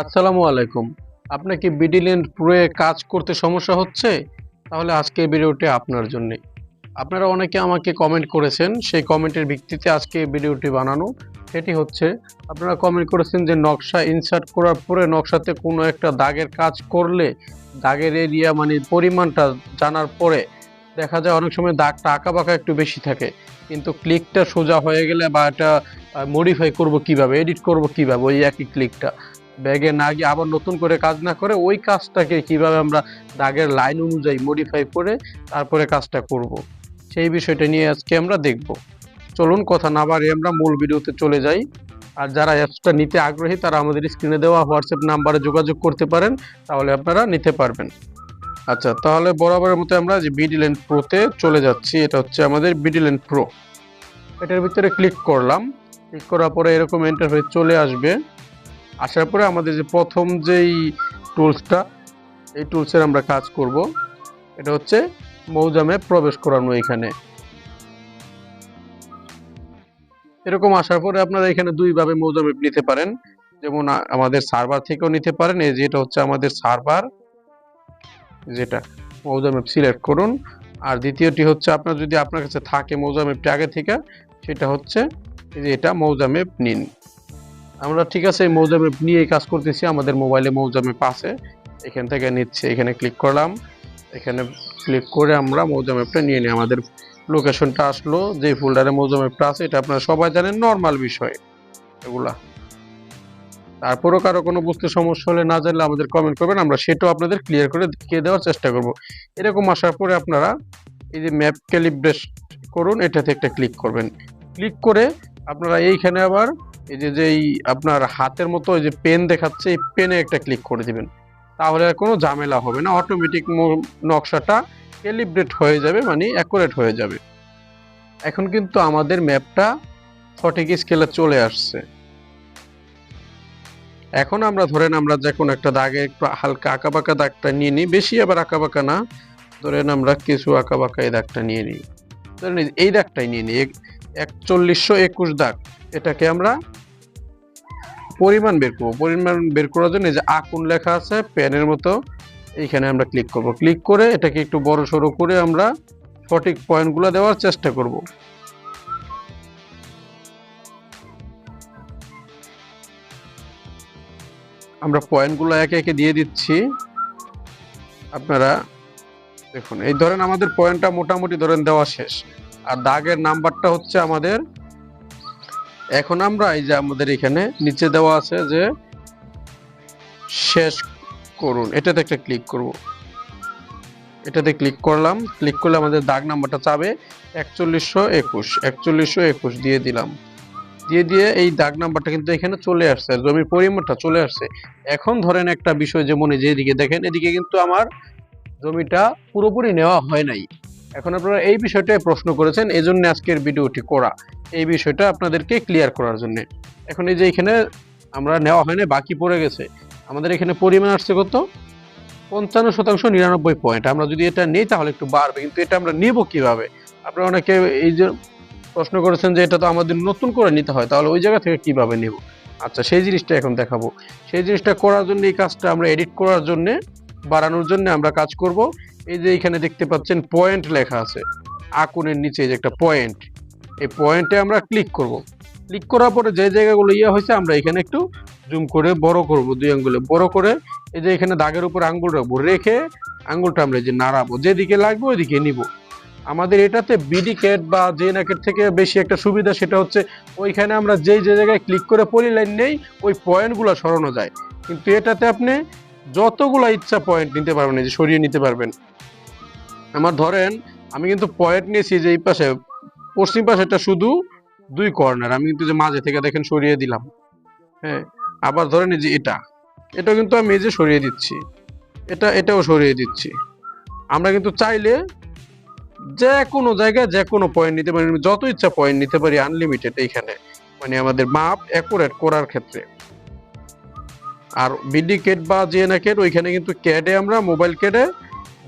আসসালামু আলাইকুম। আপনার কি বিডিল্যান্ড প্রো এ কাজ করতে সমস্যা হচ্ছে? তাহলে আজকের ভিডিওটি আপনার জন্যে। আপনারা অনেকে আমাকে কমেন্ট করেছেন, সেই কমেন্টের ভিত্তিতে আজকে এই ভিডিওটি বানানো। সেটি হচ্ছে, আপনারা কমেন্ট করেছেন যে নকশা ইনসার্ট করার পরে নকশাতে কোনো একটা দাগের কাজ করলে দাগের এরিয়া মানে পরিমাণটা জানার পরে দেখা যায় অনেক সময় দাগটা আঁকাবাঁকা একটু বেশি থাকে। কিন্তু ক্লিকটা সোজা হয়ে গেলে বা এটা মডিফাই করব কিভাবে, এডিট করব কিভাবে ওই একই ক্লিকটা ব্যাগে না গিয়ে আবার নতুন করে কাজ না করে ওই কাজটাকে কিভাবে আমরা দাগের লাইন অনুযায়ী মডিফাই করে তারপরে কাজটা করব, সেই বিষয়টা নিয়ে আজকে আমরা দেখব। চলুন কথা না বাড়িয়ে আমরা মূল ভিডিওতে চলে যাই। আর যারা অ্যাপসটা নিতে আগ্রহী তারা আমাদের স্ক্রিনে দেওয়া হোয়াটসঅ্যাপ নাম্বারে যোগাযোগ করতে পারেন, তাহলে আপনারা নিতে পারবেন। আচ্ছা, তাহলে বরাবরের মতো আমরা যে বিডিল্যান্ড প্রোতে চলে যাচ্ছি। এটা হচ্ছে আমাদের বিডিল্যান্ড প্রো। এটার ভিতরে ক্লিক করলাম। ক্লিক করার পরে এরকম ইন্টারফেস চলে আসবে। আসার পরে আমাদের যে প্রথম যেই টুলসটা, এই টুলসের আমরা কাজ করব। এটা হচ্ছে মৌজা ম্যাপ প্রবেশ করানো। এখানে এরকম আসার পরে আপনারা এখানে দুইভাবে মৌজা ম্যাপ নিতে পারেন, যেমন আমাদের সার্ভার থেকেও নিতে পারেন। এই যেটা হচ্ছে আমাদের সার্ভার, যেটা মৌজা ম্যাপ সিলেক্ট করুন। আর দ্বিতীয়টি হচ্ছে আপনার যদি আপনার কাছে থাকে মৌজা ম্যাপটি আগে থেকে, সেটা হচ্ছে এই যে এটা মৌজা ম্যাপ নিন। আমরা ঠিক আছে এই মৌজা ম্যাপ নিয়ে কাজ করতেছি, আমাদের মোবাইলে মৌজা ম্যাপ আছে, এখান থেকে নিচ্ছে। এখানে ক্লিক করলাম। এখানে ক্লিক করে আমরা মৌজা ম্যাপটা নিয়ে নিই। আমাদের লোকেশনটা আসলো, যে ফোল্ডারে মৌজা ম্যাপটা আছে। এটা আপনারা সবাই জানেন, নর্মাল বিষয় এগুলা। তারপরও কারো কোনো বুঝতে সমস্যা হলে, না জানলে আমাদের কমেন্ট করবেন, আমরা সেটাও আপনাদের ক্লিয়ার করে দেখিয়ে দেওয়ার চেষ্টা করব। এরকম আসার পরে আপনারা এই যে ম্যাপ ক্যালিব্রেট করুন, এটাতে একটা ক্লিক করবেন। ক্লিক করে আপনারা এইখানে আবার এই যে যেই আপনার হাতের মতো এই যে পেন দেখাচ্ছে, এই পেনে একটা ক্লিক করে দিবেন। তাহলে আর কোনো ঝামেলা হবে না, অটোমেটিক নকশাটা ক্যালিব্রেট হয়ে যাবে, মানে অ্যাকুরেট হয়ে যাবে। এখন কিন্তু আমাদের ম্যাপটা সঠিক স্কেলে চলে আসছে। এখন আমরা ধরেন আমরা যে কোনো একটা দাগে একটু হালকা আঁকাবাঁকা দাগটা নিয়ে নিই, বেশি আবার আঁকাবাঁকা না, ধরেন আমরা কিছু আঁকাবাঁকা এই দাগটা নিয়ে নিই। ধরেন এই দাগটাই নিয়ে নিই, 4121 দাগ। এটাকে আমরা পরিমাণ বের করবো। পরিমাণ বের করার জন্য এই যে আকুন লেখা আছে পেনের মতো, এইখানে আমরা ক্লিক করব। ক্লিক করে এটাকে একটু বড় সড়ো করে আমরা সঠিক পয়েন্টগুলো দেওয়ার চেষ্টা করব। আমরা পয়েন্টগুলো একে একে দিয়ে দিচ্ছি। আপনারা দেখুন, এই ধরেন আমাদের পয়েন্টটা মোটামুটি ধরেন দেওয়া শেষ। আর দাগের নাম্বারটা হচ্ছে আমাদের, এখন আমরা এই যে আমাদের এখানে নিচে দেওয়া আছে যে শেষ করুন, এটাতে একটা ক্লিক করব। এটাতে ক্লিক করলাম। ক্লিক করলে আমাদের দাগ নাম্বারটা চাবে 4121 দিয়ে দিলাম। দিয়ে এই দাগ নাম্বারটা কিন্তু এখানে চলে আসছে, জমির পরিমাণটা চলে আসছে। এখন ধরেন একটা বিষয়, যেমন এই যে এদিকে দেখেন, এদিকে কিন্তু আমার জমিটা পুরোপুরি নেওয়া হয় নাই। এখন আপনারা এই বিষয়টাই প্রশ্ন করেছেন, এই জন্য আজকের ভিডিওটি করা, এই বিষয়টা আপনাদেরকে ক্লিয়ার করার জন্য। এখন এই যে এখানে আমরা নেওয়া হয় না, বাকি পড়ে গেছে। আমাদের এখানে পরিমাণ আসছে কত? 55% 99 পয়েন্ট। আমরা যদি এটা নিই তাহলে একটু বাড়বে, কিন্তু এটা আমরা নিব কিভাবে? আপনারা অনেকে এই যে প্রশ্ন করেছেন যে এটা তো আমাদের নতুন করে নিতে হয়, তাহলে ওই জায়গা থেকে কিভাবে নিব? আচ্ছা, সেই জিনিসটা এখন দেখাবো। সেই জিনিসটা করার জন্য, এই কাজটা আমরা এডিট করার জন্য, বাড়ানোর জন্য আমরা কাজ করব। এই যে এখানে দেখতে পাচ্ছেন পয়েন্ট লেখা আছে, আকুনের নিচে যে একটা পয়েন্ট, এই পয়েন্টে আমরা ক্লিক করব। ক্লিক করার পরে যে জায়গাগুলো হয়েছে আমরা এখানে একটু জুম করে বড় করব, 2 আঙ্গুলে বড় করে। এই যে এখানে দাগের উপর আঙ্গুল রাখবো, রেখে আঙ্গুলটা আমরা যে নাড়াবো, যেদিকে লাগবে ওইদিকে নিব। আমাদের এটাতে বিডি ক্যাট বা জেনাকেট থেকে বেশি একটা সুবিধা, সেটা হচ্ছে ওইখানে আমরা যে জায়গায় ক্লিক করে পলিলাইন নেই, ওই পয়েন্টগুলো সরানো যায়। কিন্তু এটাতে আপনি যতগুলা ইচ্ছা পয়েন্ট নিতে পারবেন, এই যে সরিয়ে নিতে পারবেন। আমার ধরেন আমি কিন্তু পয়েন্ট নিয়েছি যে এই পাশে, পশ্চিম পাশেটা শুধু 2 কর্নার, আমি কিন্তু যে মাঝে থেকে দেখেন সরিয়ে দিলাম। হ্যাঁ, আবার ধরেন এই যে এটাও কিন্তু আমি এই যে সরিয়ে দিচ্ছি, এটাও সরিয়ে দিচ্ছি। আমরা কিন্তু চাইলে যে কোনো জায়গায় যে কোনো পয়েন্ট নিতে পারি, যত ইচ্ছা পয়েন্ট নিতে পারি, আনলিমিটেড এইখানে, মানে আমাদের মাপ অ্যাকুরেট করার ক্ষেত্রে। আর বিডি ক্যাট বা জিএনএ ক্যাট, ওইখানে কিন্তু ক্যাডে আমরা মোবাইল ক্যাডে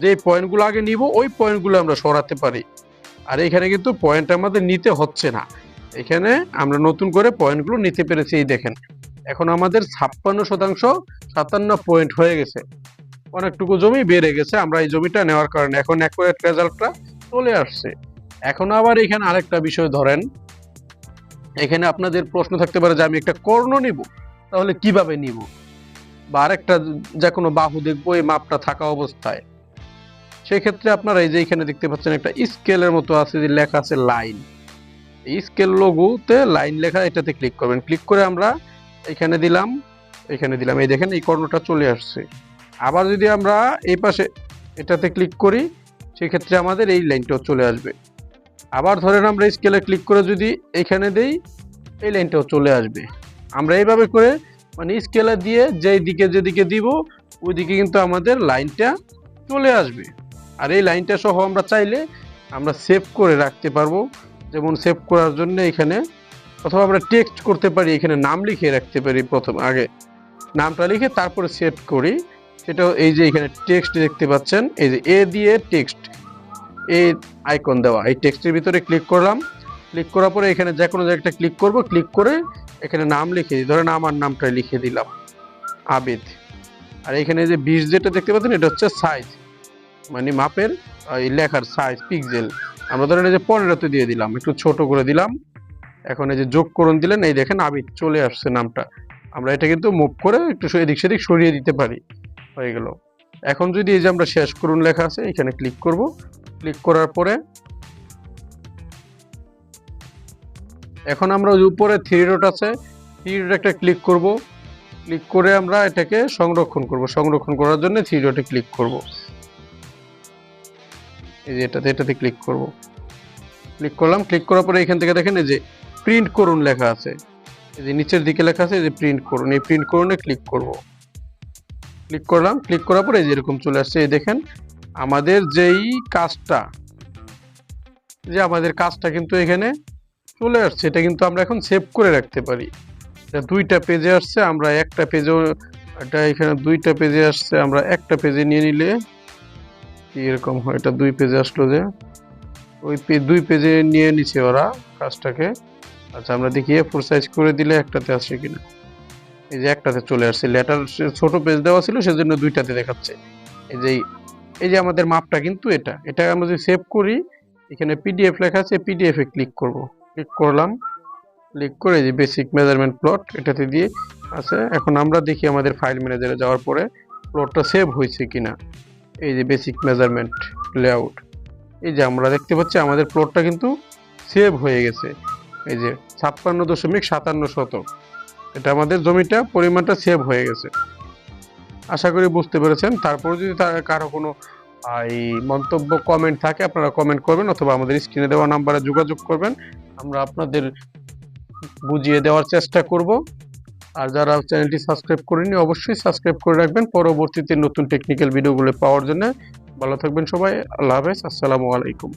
যে পয়েন্টগুলো আগে নিব ওই পয়েন্টগুলো আমরা সরাতে পারি। আর এখানে কিন্তু পয়েন্ট আমাদের নিতে হচ্ছে না, এখানে আমরা নতুন করে পয়েন্টগুলো নিতে পেরেছি। এই দেখেন, এখন আমাদের 56% 57 পয়েন্ট হয়ে গেছে, অনেকটুকু জমি বেড়ে গেছে আমরা এই জমিটা নেওয়ার কারণে। এখন অ্যাকুরেট রেজাল্টটা চলে আসছে। এখন আবার এখানে আরেকটা বিষয় ধরেন, এখানে আপনাদের প্রশ্ন থাকতে পারে যে আমি একটা কর্ণ নিব, তাহলে কিভাবে নিব, বা আরেকটা যে কোনো বাহু দেখবো এই মাপটা থাকা অবস্থায়। সেই ক্ষেত্রে আপনারা এই যে এখানে দেখতে পাচ্ছেন একটা স্কেলের মতো আছে, যে লেখা আছে লাইন, এই স্কেল লোগোতে লাইন লেখা, এটাতে ক্লিক করবেন। ক্লিক করে আমরা এখানে দিলাম, এই দেখেন এই কর্ণটা চলে আসছে। আবার যদি আমরা এই পাশে এটাতে ক্লিক করি, সেক্ষেত্রে আমাদের এই লাইনটাও চলে আসবে। আবার ধরেন আমরা স্কেলে ক্লিক করে যদি এখানে দেই, এই লাইনটাও চলে আসবে। আমরা এইভাবে করে মানে স্কেলে দিয়ে যেদিকে দিব ওইদিকে কিন্তু আমাদের লাইনটা চলে আসবে। আর এই লাইনটা সহ আমরা চাইলে আমরা সেভ করে রাখতে পারবো। যেমন সেভ করার জন্য এখানে, অথবা আমরা টেক্সট করতে পারি, এখানে নাম লিখে রাখতে পারি, প্রথম আগে নামটা লিখে তারপরে সেভ করি। সেটাও এই যে এখানে টেক্সট দেখতে পাচ্ছেন, এই যে এ দিয়ে টেক্সট, এই আইকন দেওয়া, এই টেক্সটের ভিতরে ক্লিক করলাম। ক্লিক করার পরে এখানে যে কোনো জায়গাটা ক্লিক করব, ক্লিক করে এখানে নাম লিখে দিই, ধরেন আমার নামটা লিখে দিলাম আবিদ। আর এখানে যে 20 যেটা দেখতে পাচ্ছেন এটা হচ্ছে সাইজ, মানে মাপের এই লেখার সাইজ পিক্সেল। আমরা ধরেন এই যে 15তে দিয়ে দিলাম, একটু ছোট করে দিলাম। এখন এই যে যোগ করুন দিলেন, এই দেখেন আবিদ চলে আসছে নামটা। আমরা এটা কিন্তু মুভ করে একটু এদিক সেদিক সরিয়ে দিতে পারি, হয়ে গেল। এখন যদি এই যে আমরা শেষ করুন লেখা আছে, এখানে ক্লিক করব। ক্লিক করার পরে এখন আমরা উপরে 3 ডট আছে, 3 ডট একটা ক্লিক করব। ক্লিক করে আমরা এটাকে সংরক্ষণ করব। সংরক্ষণ করার জন্য 3 ডটে ক্লিক করব। এই যে এটাতে ক্লিক করব। ক্লিক করলাম। ক্লিক করার পরে এখান থেকে দেখেন এই যে প্রিন্ট করুন লেখা আছে, এই যে নিচের দিকে লেখা আছে, এই যে প্রিন্ট করুন, এই প্রিন্ট করুনে ক্লিক করব। ক্লিক করলাম। ক্লিক করার পরে এই যে এরকম চলে আসছে। এই দেখেন আমাদের যেই কাজটা, আমাদের কাজটা কিন্তু এখানে চলে আসছে। এটা কিন্তু আমরা এখন সেভ করে রাখতে পারি। এটা 2টা পেজে আসছে, আমরা একটা পেজেও, এটা এখানে 2টা পেজে আসছে, আমরা একটা পেজে নিয়ে নিলে এরকম হয়। এটা 2 পেজে আসলো, যে ওই 2 পেজে নিয়ে নিছে ওরা কাজটাকে। আচ্ছা আমরা দেখি A4 সাইজ করে দিলে একটাতে আসে কিনা। এই যে একটাতে চলে আসছে, লেটার ছোট পেজ দেওয়া ছিল সেজন্য 2টাতে দেখাচ্ছে। এই যে আমাদের মাপটা কিন্তু এটা আমরা যদি সেভ করি, এখানে পিডিএফ লেখা আছে, পিডিএফ এ ক্লিক করব। ক্লিক করলাম। ক্লিক করে যে বেসিক মেজারমেন্ট প্লট এটাতে দিয়ে আছে। এখন আমরা দেখি আমাদের ফাইল ম্যানেজারে যাওয়ার পরে প্লটটা সেভ হয়েছে কিনা। এই যে বেসিক মেজারমেন্ট লেআউট, এই যে আমরা দেখতে পাচ্ছি আমাদের প্লটটা কিন্তু সেভ হয়ে গেছে। এই যে 56.57 শতক, এটা আমাদের জমিটা পরিমাণটা সেভ হয়ে গেছে। আশা করি বুঝতে পেরেছেন। তারপর যদি কারো কোনো এই মন্তব্য কমেন্ট থাকে, আপনারা কমেন্ট করবেন, অথবা আমাদের স্ক্রিনে দেওয়া নাম্বারে যোগাযোগ করবেন, আমরা আপনাদের বুঝিয়ে দেওয়ার চেষ্টা করব। আর যারা চ্যানেলটি সাবস্ক্রাইব করেনি অবশ্যই সাবস্ক্রাইব করে রাখবেন পরবর্তীতে নতুন টেকনিক্যাল ভিডিওগুলো পাওয়ার জন্য। ভালো থাকবেন সবাই, আল্লাহ হাফেজ, আসসালামু আলাইকুম।